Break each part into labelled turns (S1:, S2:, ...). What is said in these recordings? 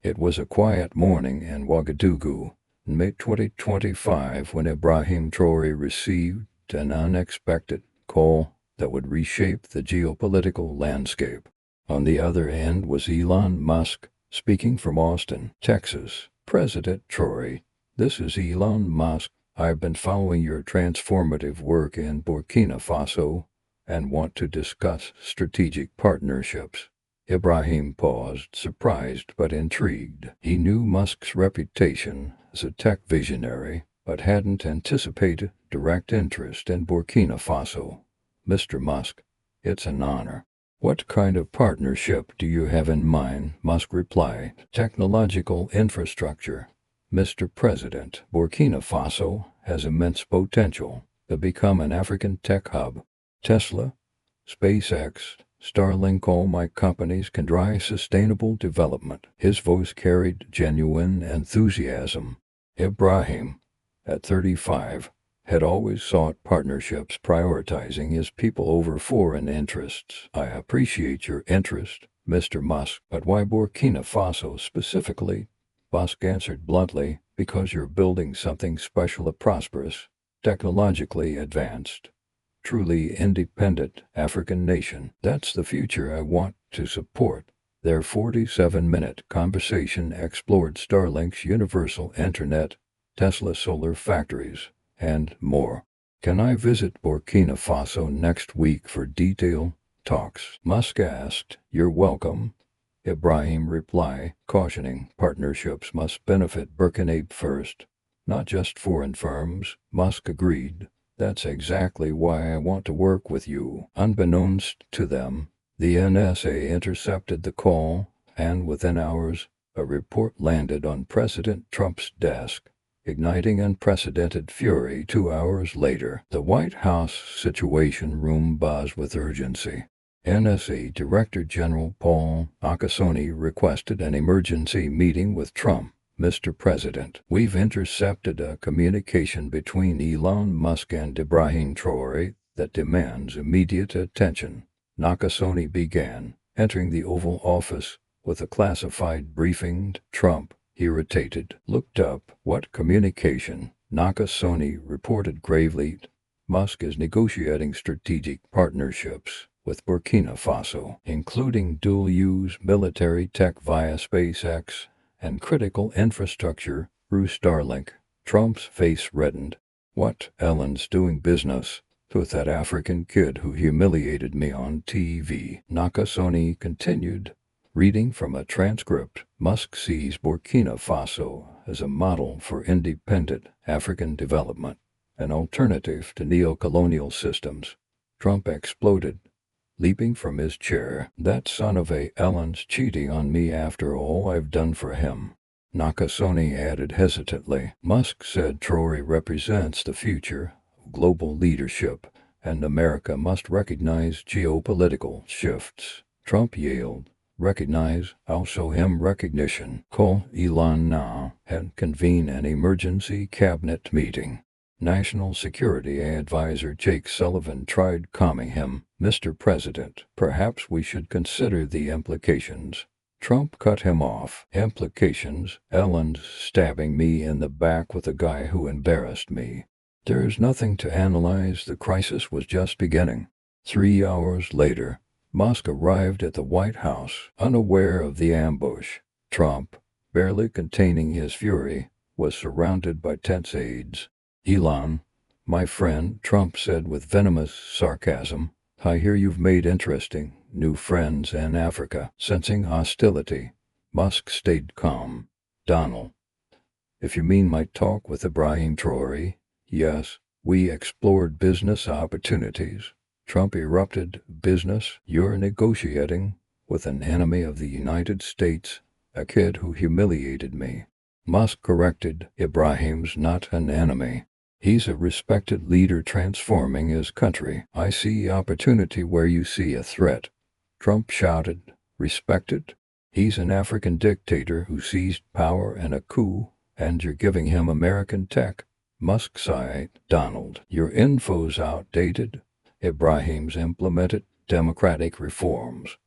S1: It was a quiet morning in Ouagadougou, in May 2025, when Ibrahim Traoré received an unexpected call that would reshape the geopolitical landscape. On the other end was Elon Musk, speaking from Austin, Texas. President Traoré, this is Elon Musk. I've been following your transformative work in Burkina Faso and want to discuss strategic partnerships. Ibrahim paused, surprised but intrigued. He knew Musk's reputation as a tech visionary, but hadn't anticipated direct interest in Burkina Faso. Mr. Musk, it's an honor. What kind of partnership do you have in mind? Musk replied. Technological infrastructure. Mr. President, Burkina Faso has immense potential to become an African tech hub. Tesla, SpaceX, Starlink, all my companies can drive sustainable development. His voice carried genuine enthusiasm. Ibrahim, at 35, had always sought partnerships, prioritizing his people over foreign interests. I appreciate your interest, Mr. Musk, but why Burkina Faso specifically? Musk answered bluntly, because you're building something special, a prosperous, technologically advanced, truly independent African nation. That's the future I want to support. Their 47-minute conversation explored Starlink's universal internet, Tesla solar factories, and more. Can I visit Burkina Faso next week for detailed talks? Musk asked. You're welcome, Ibrahim replied, cautioning partnerships must benefit Burkina first, not just foreign firms. Musk agreed. That's exactly why I want to work with you. Unbeknownst to them, the NSA intercepted the call, and within hours, a report landed on President Trump's desk, igniting unprecedented fury. 2 hours later, the White House Situation Room buzzed with urgency. NSA Director General Paul Nakasone requested an emergency meeting with Trump. Mr. President, we've intercepted a communication between Elon Musk and Ibrahim Traoré that demands immediate attention. Nakasone began, entering the Oval Office with a classified briefing. Trump, irritated, looked up. What communication? Nakasone reported gravely. Musk is negotiating strategic partnerships with Burkina Faso, including dual-use military tech via SpaceX and critical infrastructure through Starlink. Trump's face reddened. What? Elon's doing business with that African kid who humiliated me on TV. Nakasone continued, reading from a transcript. Musk sees Burkina Faso as a model for independent African development, an alternative to neo-colonial systems. Trump exploded, leaping from his chair. That son of a Elon's cheating on me after all I've done for him. Nakasone added hesitantly. Musk said Traoré represents the future of global leadership, and America must recognize geopolitical shifts. Trump yelled, recognize? I'll show him recognition. Call Elon now and convene an emergency cabinet meeting. National Security Advisor Jake Sullivan tried calming him. Mr. President, perhaps we should consider the implications. Trump cut him off. Implications? Elon's stabbing me in the back with a guy who embarrassed me. There's nothing to analyze. The crisis was just beginning. 3 hours later, Musk arrived at the White House, unaware of the ambush. Trump, barely containing his fury, was surrounded by tense aides. Elon, my friend, Trump said with venomous sarcasm, I hear you've made interesting new friends in Africa. Sensing hostility, Musk stayed calm. Donald, if you mean my talk with Ibrahim Traoré, yes, we explored business opportunities. Trump erupted. Business? You're negotiating with an enemy of the United States, a kid who humiliated me. Musk corrected. Ibrahim's not an enemy. He's a respected leader transforming his country. I see opportunity where you see a threat. Trump shouted. Respected? He's an African dictator who seized power in a coup, and you're giving him American tech. Musk sighed. Donald, your info's outdated. Ibrahim's implemented democratic reforms,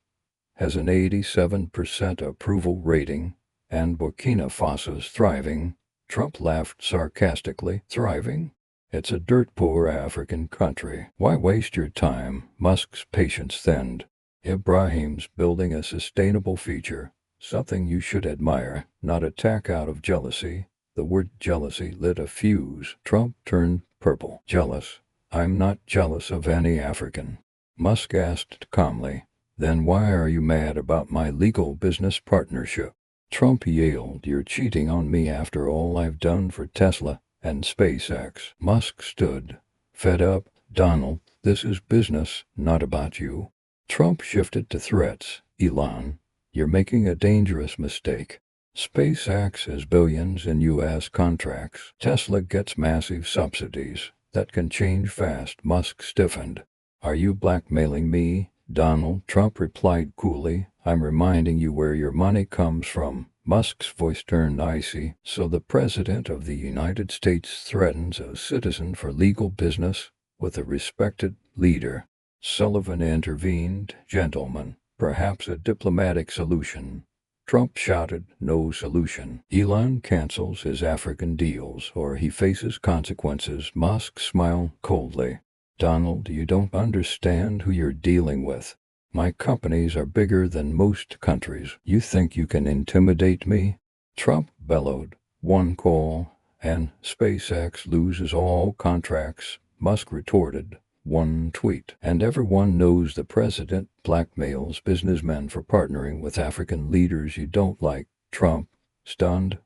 S1: has an 87% approval rating, And Burkina Faso's thriving. Trump laughed sarcastically. Thriving? It's a dirt-poor African country. Why waste your time? Musk's patience thinned. Ibrahim's building a sustainable future, something you should admire, not attack out of jealousy. The word jealousy lit a fuse. Trump turned purple. Jealous? I'm not jealous of any African. Musk asked calmly. Then why are you mad about my legal business partnership? Trump yelled, you're cheating on me after all I've done for Tesla and SpaceX. Musk stood, fed up. Donald, this is business, not about you. Trump shifted to threats. Elon, you're making a dangerous mistake. SpaceX has billions in U.S. contracts. Tesla gets massive subsidies that can change fast. Musk stiffened. Are you blackmailing me? Donald Trump replied coolly, I'm reminding you where your money comes from. Musk's voice turned icy. So the President of the United States threatens a citizen for legal business with a respected leader. Sullivan intervened. Gentlemen, perhaps a diplomatic solution. Trump shouted, no solution. Elon cancels his African deals or he faces consequences. Musk smiled coldly. Donald, you don't understand who you're dealing with. My companies are bigger than most countries. You think you can intimidate me? Trump bellowed. One call, and SpaceX loses all contracts. Musk retorted. One tweet, and everyone knows the president blackmails businessmen for partnering with African leaders you don't like. Trump, stunned,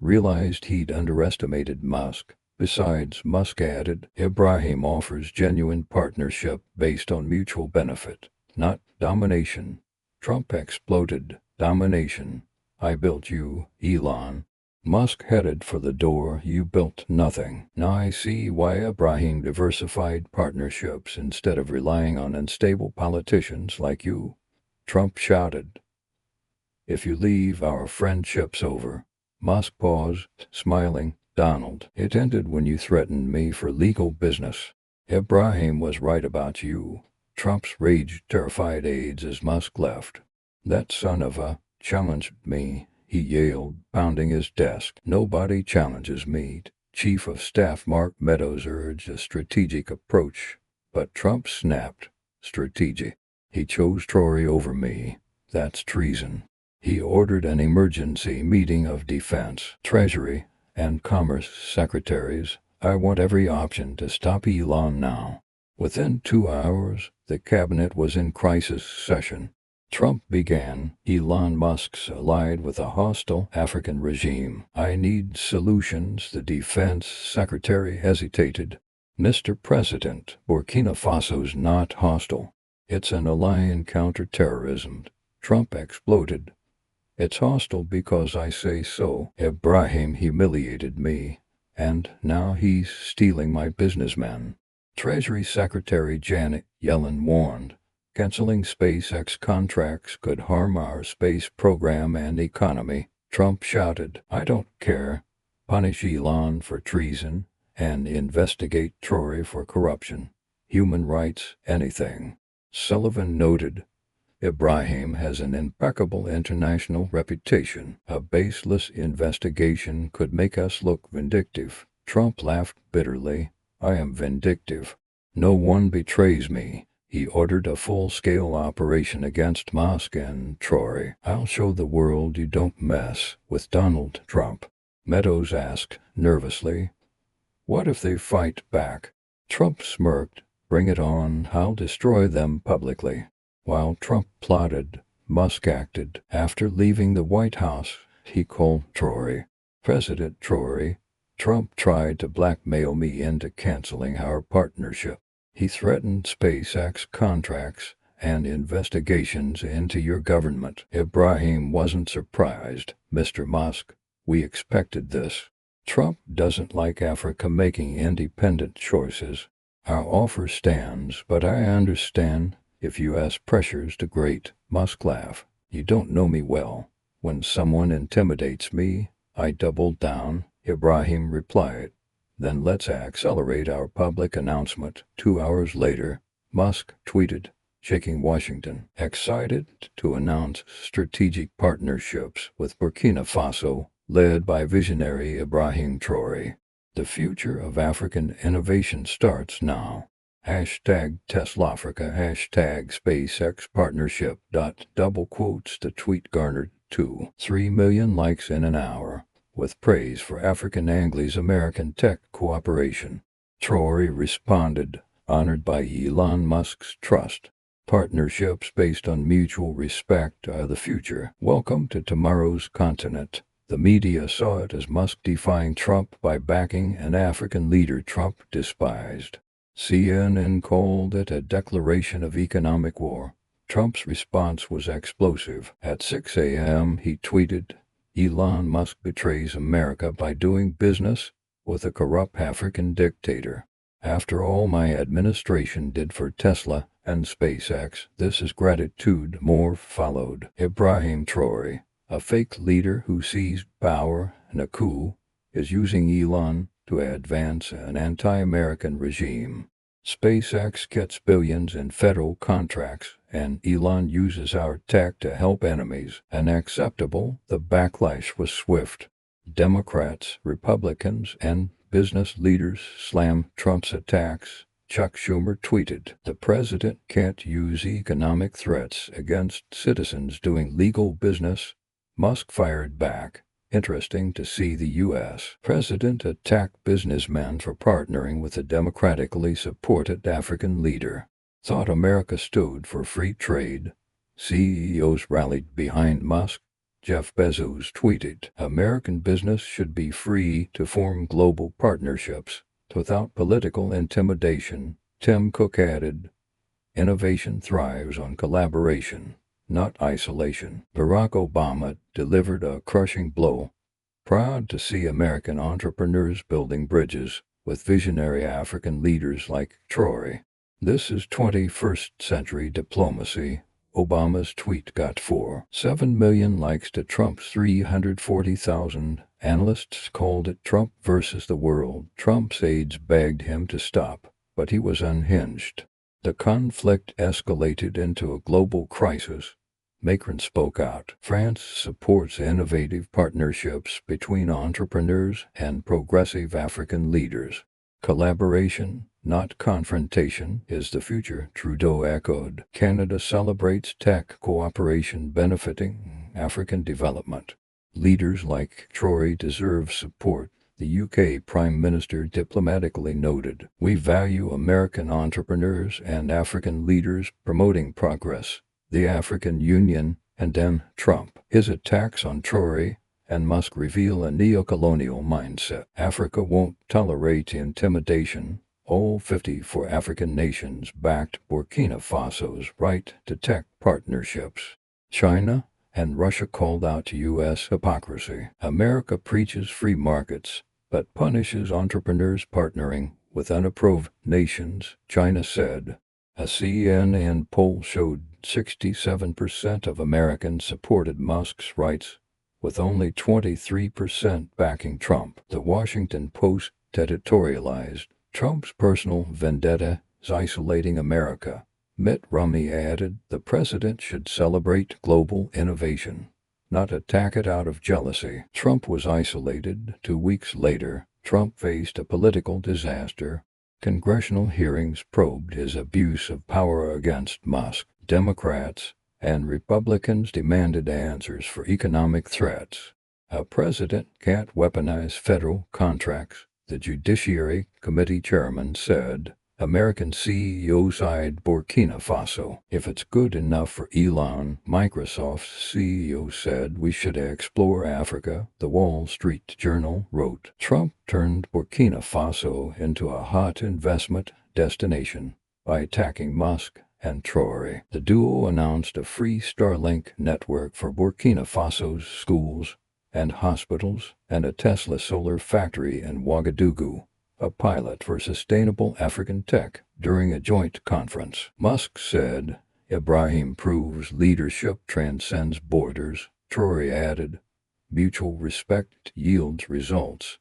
S1: realized he'd underestimated Musk. Besides, Musk added, Ibrahim offers genuine partnership based on mutual benefit, not domination. Trump exploded. Domination. I built you, Elon. Musk headed for the door. You built nothing. Now I see why Ibrahim diversified partnerships instead of relying on unstable politicians like you. Trump shouted. If you leave, our friendship's over. Musk paused, smiling. Donald, it ended when you threatened me for legal business. Ibrahim was right about you. Trump's rage terrified aides as Musk left. That son of a challenged me, he yelled, pounding his desk. Nobody challenges me. Chief of Staff Mark Meadows urged a strategic approach, but Trump snapped. Strategic. He chose Traoré over me. That's treason. He ordered an emergency meeting of Defense, Treasury, and Commerce secretaries. I want every option to stop Elon now. Within 2 hours, the cabinet was in crisis session. Trump began. Elon Musk's allied with a hostile African regime. I need solutions. The defense secretary hesitated. Mr. President, Burkina Faso's not hostile. It's an ally in counterterrorism. Trump exploded. It's hostile because I say so. Ibrahim humiliated me, and now he's stealing my businessmen. Treasury Secretary Janet Yellen warned, canceling SpaceX contracts could harm our space program and economy. Trump shouted, I don't care. Punish Elon for treason and investigate Traoré for corruption. Human rights, anything. Sullivan noted, Ibrahim has an impeccable international reputation. A baseless investigation could make us look vindictive. Trump laughed bitterly. I am vindictive. No one betrays me. He ordered a full-scale operation against Musk and Traoré. I'll show the world you don't mess with Donald Trump. Meadows asked nervously, what if they fight back? Trump smirked. Bring it on. I'll destroy them publicly. While Trump plotted, Musk acted. After leaving the White House, he called Traoré. President Traoré, Trump tried to blackmail me into canceling our partnership. He threatened SpaceX contracts and investigations into your government. Ibrahim wasn't surprised. Mr. Musk, we expected this. Trump doesn't like Africa making independent choices. Our offer stands, but I understand if U.S. pressures to great. Musk laughed. You don't know me well. When someone intimidates me, I double down. Ibrahim replied. Then let's accelerate our public announcement. 2 hours later, Musk tweeted, shaking Washington. Excited to announce strategic partnerships with Burkina Faso, led by visionary Ibrahim Traoré. The future of African innovation starts now. Hashtag TeslaAfrica, hashtag SpaceX partnership. Double quotes. The tweet garnered 2.3 million likes in an hour, with praise for African Anglo-American tech cooperation. Traoré responded, honored by Elon Musk's trust. Partnerships based on mutual respect are the future. Welcome to tomorrow's continent. The media saw it as Musk defying Trump by backing an African leader Trump despised. CNN called it a declaration of economic war. Trump's response was explosive. At 6 a.m. he tweeted, "Elon Musk betrays America by doing business with a corrupt African dictator. After all my administration did for Tesla and SpaceX, this is gratitude." More followed. Ibrahim Traoré, a fake leader who seized power in a coup, is using Elon to advance an anti-American regime. SpaceX gets billions in federal contracts, and Elon uses our tech to help enemies. Unacceptable. The backlash was swift. Democrats, Republicans, and business leaders slam Trump's attacks. Chuck Schumer tweeted, "The president can't use economic threats against citizens doing legal business." Musk fired back, "Interesting to see the U.S. president attack businessmen for partnering with a democratically supported African leader. Thought America stood for free trade." CEOs rallied behind Musk. Jeff Bezos tweeted, "American business should be free to form global partnerships without political intimidation." Tim Cook added, "Innovation thrives on collaboration, not isolation." Barack Obama delivered a crushing blow. "Proud to see American entrepreneurs building bridges with visionary African leaders like Traoré. This is 21st century diplomacy." Obama's tweet got 4.7 million likes to Trump's 340,000. Analysts called it Trump versus the world. Trump's aides begged him to stop, but he was unhinged. The conflict escalated into a global crisis. Macron spoke out. France supports innovative partnerships between entrepreneurs and progressive African leaders. Collaboration, not confrontation, is the future, Trudeau echoed. Canada celebrates tech cooperation benefiting African development. Leaders like Traoré deserve support, the UK Prime Minister diplomatically noted. "We value American entrepreneurs and African leaders promoting progress." The African Union, and then Trump. His attacks on Traoré and Musk reveal a neocolonial mindset. Africa won't tolerate intimidation. All 54 African nations backed Burkina Faso's right to tech partnerships. China and Russia called out U.S. hypocrisy. America preaches free markets, but punishes entrepreneurs partnering with unapproved nations, China said. A CNN poll showed 67% of Americans supported Musk's rights, with only 23% backing Trump. The Washington Post editorialized, "Trump's personal vendetta is isolating America." Mitt Romney added, "The president should celebrate global innovation, not attack it out of jealousy." Trump was isolated. 2 weeks later, Trump faced a political disaster. Congressional hearings probed his abuse of power against Musk. Democrats and Republicans demanded answers for economic threats. "A president can't weaponize federal contracts," the Judiciary Committee chairman said. American CEOs eyed Burkina Faso. "If it's good enough for Elon," Microsoft's CEO said, "we should explore Africa," the Wall Street Journal wrote. Trump turned Burkina Faso into a hot investment destination by attacking Musk and Traoré. The duo announced a free Starlink network for Burkina Faso's schools and hospitals, and a Tesla solar factory in Ouagadougou, a pilot for sustainable African tech, during a joint conference. Musk said, "Ibrahim proves leadership transcends borders." Traoré added, "Mutual respect yields results."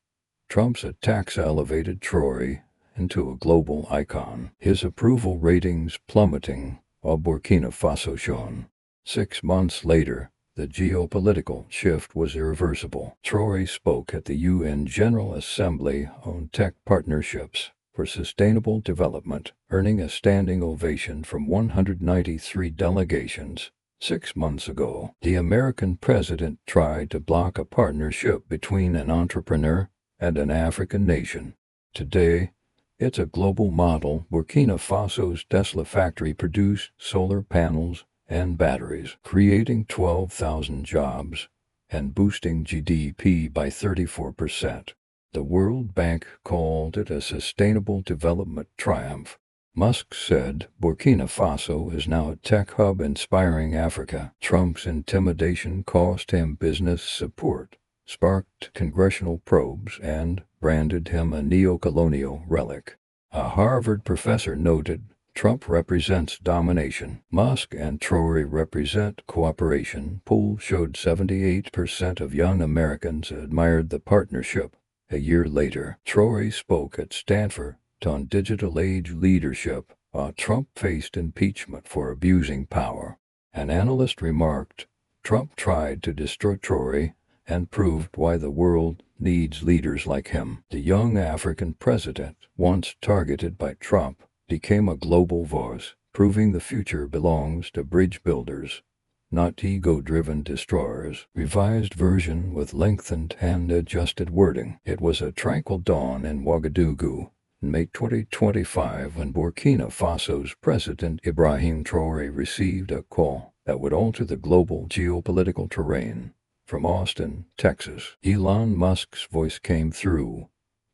S1: Trump's attacks elevated Traoré into a global icon, his approval ratings plummeting. of Burkina Faso shone. 6 months later, the geopolitical shift was irreversible. Traoré spoke at the UN General Assembly on tech partnerships for sustainable development, earning a standing ovation from 193 delegations. 6 months ago, the American president tried to block a partnership between an entrepreneur and an African nation. Today, it's a global model. Burkina Faso's Tesla factory produced solar panels and batteries, creating 12,000 jobs and boosting GDP by 34%. The World Bank called it a sustainable development triumph. Musk said Burkina Faso is now a tech hub inspiring Africa. Trump's intimidation cost him business support, sparked congressional probes, and branded him a neo-colonial relic. A Harvard professor noted, Trump represents domination. Musk and Traoré represent cooperation. Poll showed 78% of young Americans admired the partnership. A year later, Traoré spoke at Stanford on digital age leadership. Trump faced impeachment for abusing power. An analyst remarked, Trump tried to destroy Traoré and proved why the world needs leaders like him. The young African president, once targeted by Trump, became a global voice, proving the future belongs to bridge builders, not ego-driven destroyers. Revised version with lengthened and adjusted wording. It was a tranquil dawn in Ouagadougou in May 2025 when Burkina Faso's President Ibrahim Traoré received a call that would alter the global geopolitical terrain. From Austin, Texas, Elon Musk's voice came through.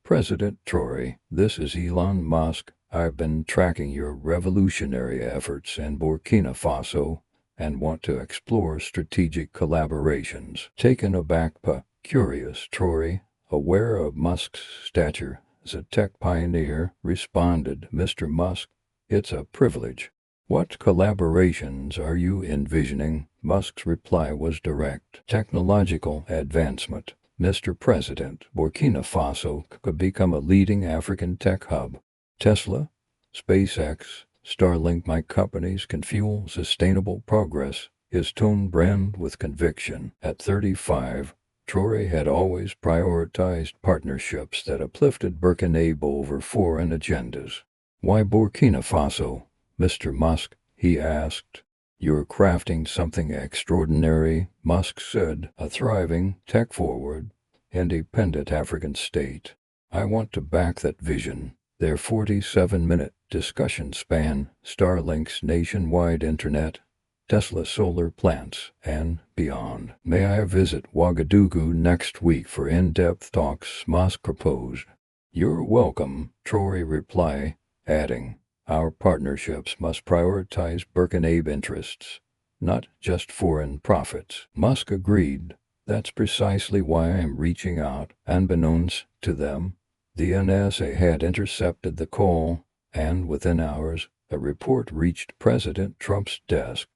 S1: President Traoré, this is Elon Musk. I've been tracking your revolutionary efforts in Burkina Faso and want to explore strategic collaborations. Taken aback but curious, Traoré, aware of Musk's stature as a tech pioneer, responded, Mr. Musk, it's a privilege. What collaborations are you envisioning? Musk's reply was direct. Technological advancement. Mr. President, Burkina Faso could become a leading African tech hub. Tesla, SpaceX, Starlink, my companies can fuel sustainable progress. His tone brimmed with conviction. At 35, Traoré had always prioritized partnerships that uplifted Burkina over foreign agendas. Why Burkina Faso, Mr. Musk? He asked. You're crafting something extraordinary, Musk said, a thriving, tech-forward, independent African state. I want to back that vision. Their 47-minute discussion span Starlink's nationwide internet, Tesla solar plants, and beyond. May I visit Ouagadougou next week for in-depth talks? Musk proposed. You're welcome, Traoré replied, adding, our partnerships must prioritize Burkina interests, not just foreign profits. Musk agreed. That's precisely why I'm reaching out. Unbeknownst to them, the NSA had intercepted the call, and within hours, a report reached President Trump's desk,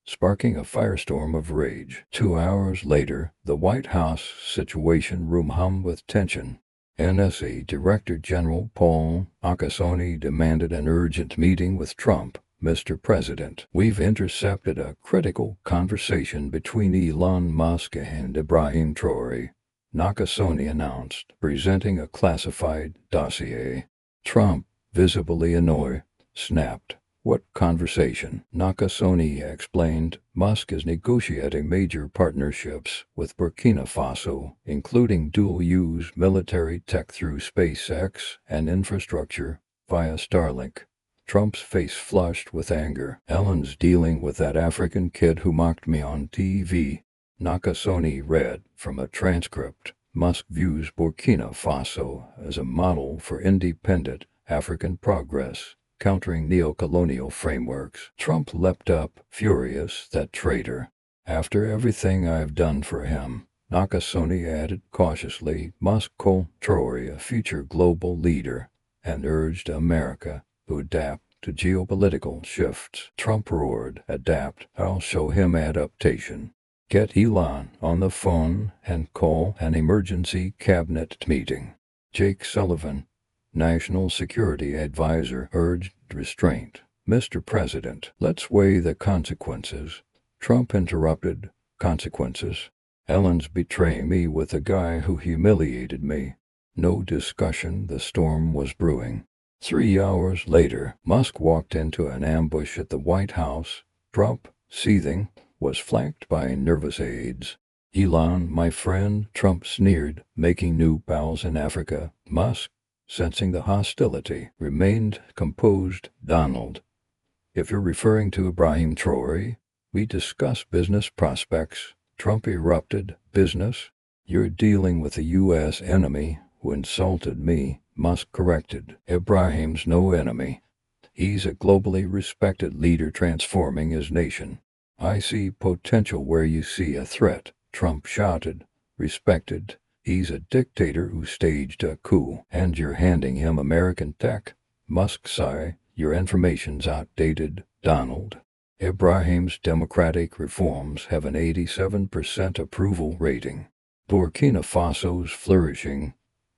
S1: sparking a firestorm of rage. 2 hours later, the White House Situation Room hummed with tension. NSA Director General Paul Nakasone demanded an urgent meeting with Trump. Mr. President, we've intercepted a critical conversation between Elon Musk and Ibrahim Traoré, Nakasone announced, presenting a classified dossier. Trump, visibly annoyed, snapped. What conversation? Nakasone explained. Musk is negotiating major partnerships with Burkina Faso, including dual-use military tech through SpaceX and infrastructure via Starlink. Trump's face flushed with anger. Elon's dealing with that African kid who mocked me on TV. Nakasone read from a transcript. Musk views Burkina Faso as a model for independent African progress, countering neo-colonial frameworks. Trump leapt up, furious. That traitor. After everything I've done for him, Nakasone added cautiously, Musk called Traoré a future global leader and urged America to adapt to geopolitical shifts. Trump roared, adapt, I'll show him adaptation. Get Elon on the phone and call an emergency cabinet meeting. Jake Sullivan, National Security Advisor, urged restraint. Mr. President, let's weigh the consequences. Trump interrupted. Consequences? Elon's betray me with a guy who humiliated me. No discussion, the storm was brewing. 3 hours later, Musk walked into an ambush at the White House. Trump, seething, was flanked by nervous aides. Elon, my friend, Trump sneered, making new pals in Africa. Musk, sensing the hostility, remained composed. Donald, if you're referring to Ibrahim Traoré, we discuss business prospects. Trump erupted. Business? You're dealing with a U.S. enemy who insulted me. Musk corrected. Ibrahim's no enemy. He's a globally respected leader transforming his nation. I see potential where you see a threat. Trump shouted. Respected. He's a dictator who staged a coup, and you're handing him American tech. Musk sighed. Your information's outdated. Donald, Ibrahim's democratic reforms have an 87% approval rating. Burkina Faso's flourishing.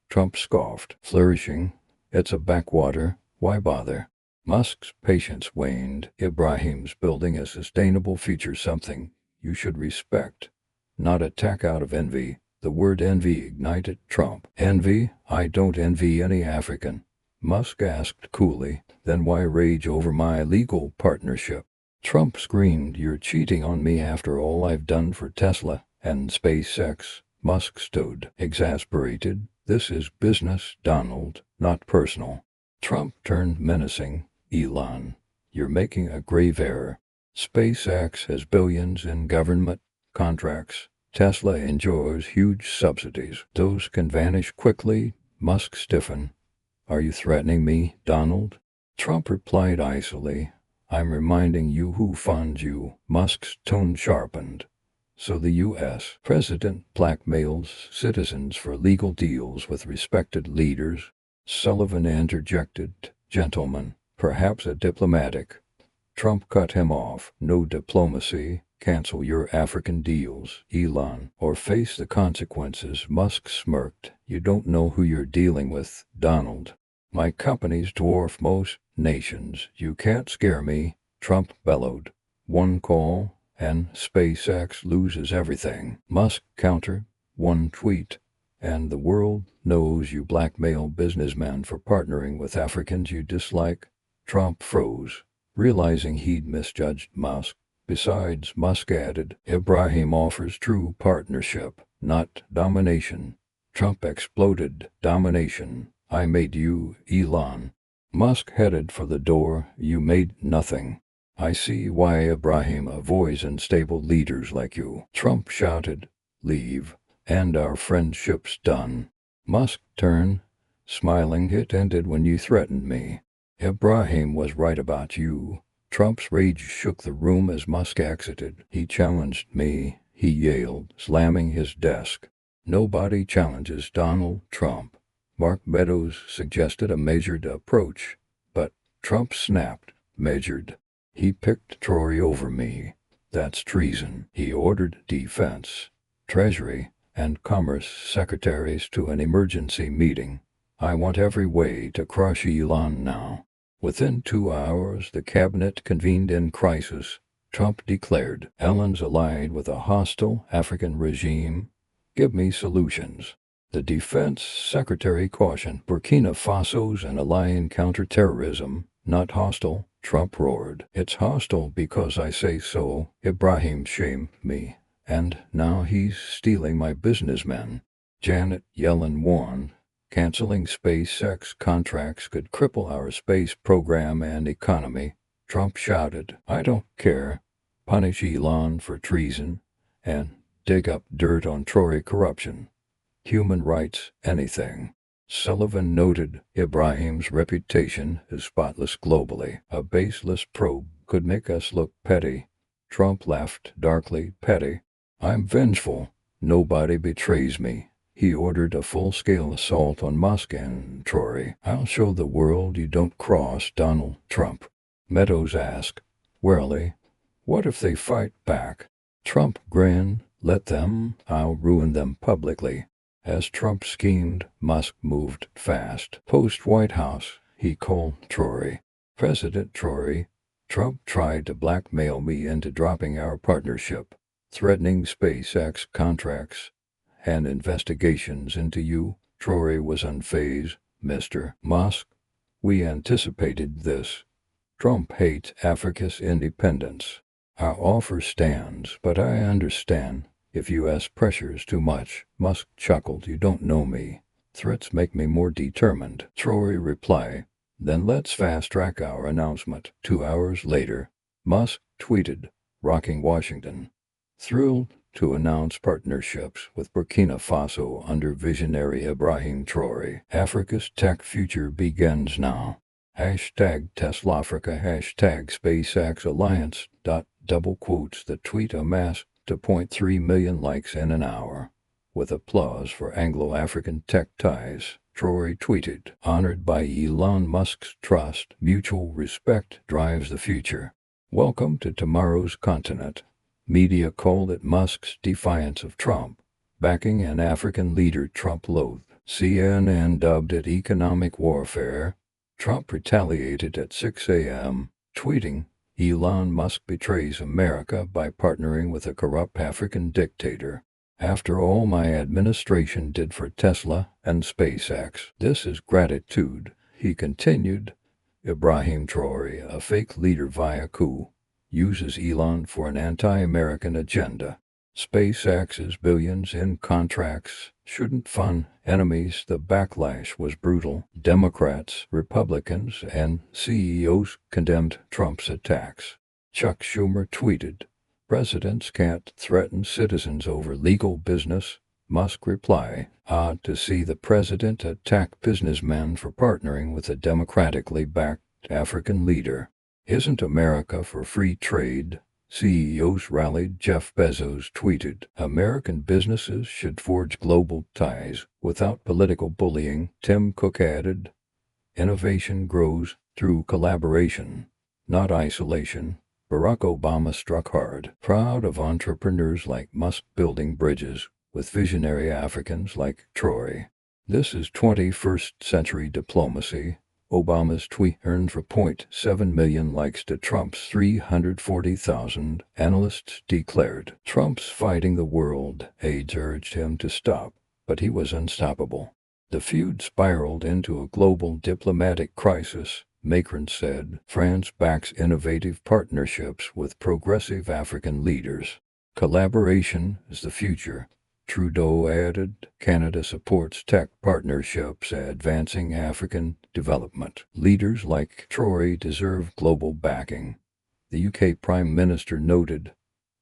S1: Trump scoffed. Flourishing? It's a backwater. Why bother? Musk's patience waned. Ibrahim's building a sustainable future, something you should respect, not attack out of envy. The word envy ignited Trump. Envy? I don't envy any African. Musk asked coolly. Then why rage over my legal partnership? Trump screamed, you're cheating on me after all I've done for Tesla and SpaceX. Musk stood, exasperated. This is business, Donald, not personal. Trump turned menacing. Elon, you're making a grave error. SpaceX has billions in government contracts. Tesla enjoys huge subsidies. Those can vanish quickly. Musk stiffened. Are you threatening me, Donald? Trump replied icily, I'm reminding you who funds you. Musk's tone sharpened. So the U.S. president blackmails citizens for legal deals with respected leaders? Sullivan interjected, gentlemen, perhaps a diplomatic. Trump cut him off. No diplomacy. Cancel your African deals, Elon, or face the consequences. Musk smirked. You don't know who you're dealing with, Donald. My companies dwarf most nations. You can't scare me, Trump bellowed. One call, and SpaceX loses everything. Musk countered. One tweet, and the world knows you blackmail businessmen for partnering with Africans you dislike. Trump froze, realizing he'd misjudged Musk. Besides, Musk added, Ibrahim offers true partnership, not domination. Trump exploded. Domination. I made you, Elon. Musk headed for the door. You made nothing. I see why Ibrahim avoids unstable leaders like you. Trump shouted, leave, and our friendship's done. Musk turned, smiling. It ended when you threatened me. Ibrahim was right about you. Trump's rage shook the room as Musk exited. He challenged me, he yelled, slamming his desk. Nobody challenges Donald Trump. Mark Meadows suggested a measured approach, but Trump snapped. Measured. He picked Traoré over me. That's treason. He ordered Defense, Treasury, and Commerce secretaries to an emergency meeting. I want every way to crush Elon now. Within 2 hours, the cabinet convened in crisis. Trump declared, Elon's allied with a hostile African regime. Give me solutions. The defense secretary cautioned, Burkina Faso's an ally in counterterrorism, not hostile. Trump roared, it's hostile because I say so. Ibrahim shamed me, and now he's stealing my businessmen. Janet Yellen warned, canceling SpaceX contracts could cripple our space program and economy. Trump shouted, I don't care. Punish Elon for treason, and dig up dirt on Traoré corruption. Human rights, anything. Sullivan noted, Ibrahim's reputation is spotless globally. A baseless probe could make us look petty. Trump laughed darkly. Petty? I'm vengeful. Nobody betrays me. He ordered a full-scale assault on Musk and Traoré. I'll show the world you don't cross Donald Trump. Meadows asked, warily, what if they fight back? Trump grinned, let them. I'll ruin them publicly. As Trump schemed, Musk moved fast. Post-White House, he called Traoré. President Traoré, Trump tried to blackmail me into dropping our partnership, threatening SpaceX contracts and investigations into you. Traoré was unfazed. Mr. Musk, we anticipated this. Trump hates Africa's independence. Our offer stands, but I understand if U.S. pressures too much. Musk chuckled. You don't know me. Threats make me more determined. Traoré replied, then let's fast-track our announcement. 2 hours later, Musk tweeted, rocking Washington. Thrilled to announce partnerships with Burkina Faso under visionary Ibrahim Traoré. Africa's tech future begins now. Hashtag TeslaAfrica, hashtag SpaceX Alliance. Double quotes. The tweet amassed 2.3 million likes in an hour. With applause for Anglo-African tech ties, Traoré tweeted, honored by Elon Musk's trust, mutual respect drives the future. Welcome to tomorrow's continent. Media called it Musk's defiance of Trump, backing an African leader Trump loathed. CNN dubbed it economic warfare. Trump retaliated at 6 a.m., tweeting, Elon Musk betrays America by partnering with a corrupt African dictator. After all my administration did for Tesla and SpaceX, this is gratitude, he continued. Ibrahim Traoré, a fake leader via coup, uses Elon for an anti-American agenda. SpaceX's billions in contracts shouldn't fund enemies. The backlash was brutal. Democrats, Republicans, and CEOs condemned Trump's attacks. Chuck Schumer tweeted, presidents can't threaten citizens over legal business. Musk replied, odd to see the president attack businessmen for partnering with a democratically backed African leader. Isn't America for free trade? CEOs rallied. Jeff Bezos tweeted, American businesses should forge global ties without political bullying. Tim Cook added, innovation grows through collaboration, not isolation. Barack Obama struck hard, proud of entrepreneurs like Musk building bridges with visionary Africans like Traoré. This is 21st century diplomacy. Obama's tweet earned 4.7 million likes to Trump's 340,000. Analysts declared Trump's fighting the world. Aides urged him to stop, but he was unstoppable. The feud spiraled into a global diplomatic crisis. Macron said France backs innovative partnerships with progressive African leaders. Collaboration is the future. Trudeau added, Canada supports tech partnerships advancing African development. Leaders like Traoré deserve global backing. The UK Prime Minister noted,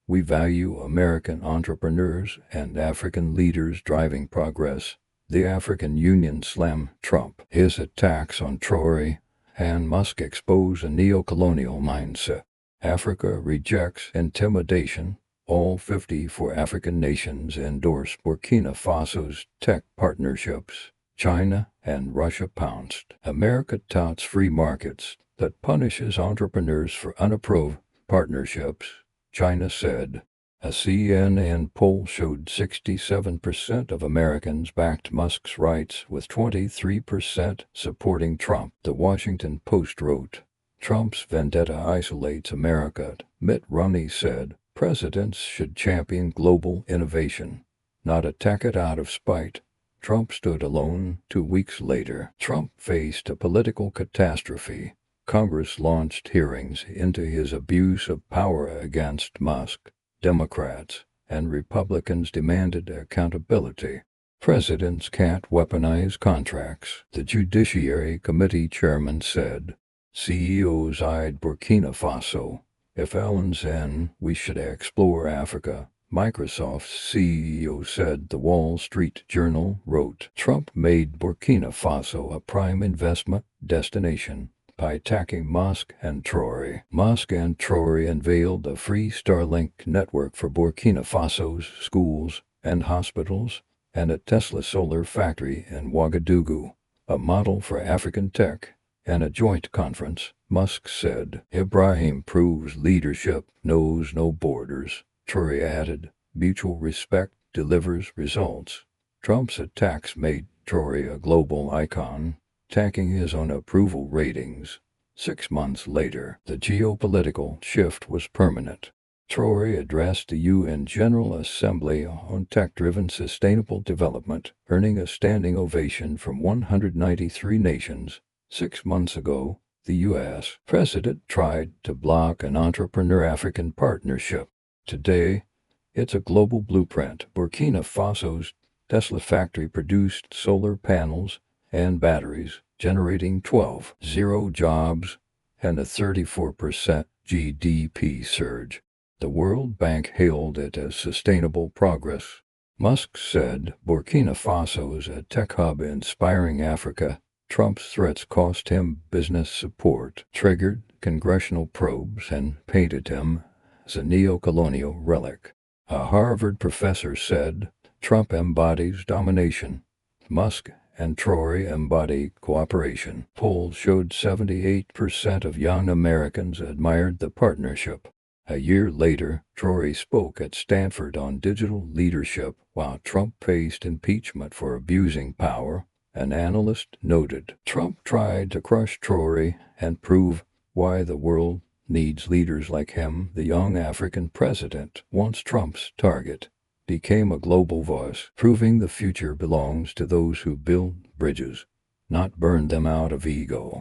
S1: we value American entrepreneurs and African leaders driving progress. The African Union slammed Trump. His attacks on Traoré and Musk expose a neo-colonial mindset. Africa rejects intimidation. All 54 African nations endorse Burkina Faso's tech partnerships. China and Russia pounced. America touts free markets that punishes entrepreneurs for unapproved partnerships, China said. A CNN poll showed 67% of Americans backed Musk's rights, with 23% supporting Trump. The Washington Post wrote, Trump's vendetta isolates America. Mitt Romney said, presidents should champion global innovation, not attack it out of spite. Trump stood alone. 2 weeks later, Trump faced a political catastrophe. Congress launched hearings into his abuse of power against Musk. Democrats and Republicans demanded accountability. Presidents can't weaponize contracts, the Judiciary Committee chairman said. CEOs eyed Burkina Faso. If Elon's in, we should explore Africa. Microsoft's CEO said. The Wall Street Journal wrote, Trump made Burkina Faso a prime investment destination by attacking Musk and Traoré. Musk and Traoré unveiled a free Starlink network for Burkina Faso's schools and hospitals, and a Tesla solar factory in Ouagadougou, a model for African tech. In a joint conference, Musk said, Ibrahim proves leadership knows no borders. Traoré added, mutual respect delivers results. Trump's attacks made Traoré a global icon, tanking his own approval ratings. 6 months later, the geopolitical shift was permanent. Traoré addressed the UN General Assembly on tech-driven sustainable development, earning a standing ovation from 193 nations. 6 months ago, the U.S. president tried to block an entrepreneur-African partnership. Today, it's a global blueprint. Burkina Faso's Tesla factory produced solar panels and batteries, generating 12,000 jobs and a 34% GDP surge. The World Bank hailed it as sustainable progress. Musk said Burkina Faso is a tech hub inspiring Africa. Trump's threats cost him business support, triggered congressional probes, and painted him as a neo-colonial relic. A Harvard professor said Trump embodies domination. Musk and Traoré embody cooperation. Polls showed 78% of young Americans admired the partnership. A year later, Traoré spoke at Stanford on digital leadership while Trump faced impeachment for abusing power. An analyst noted Trump tried to crush Traoré and prove why the world needs leaders like him. The young African president, once Trump's target, became a global voice, proving the future belongs to those who build bridges, not burn them out of ego.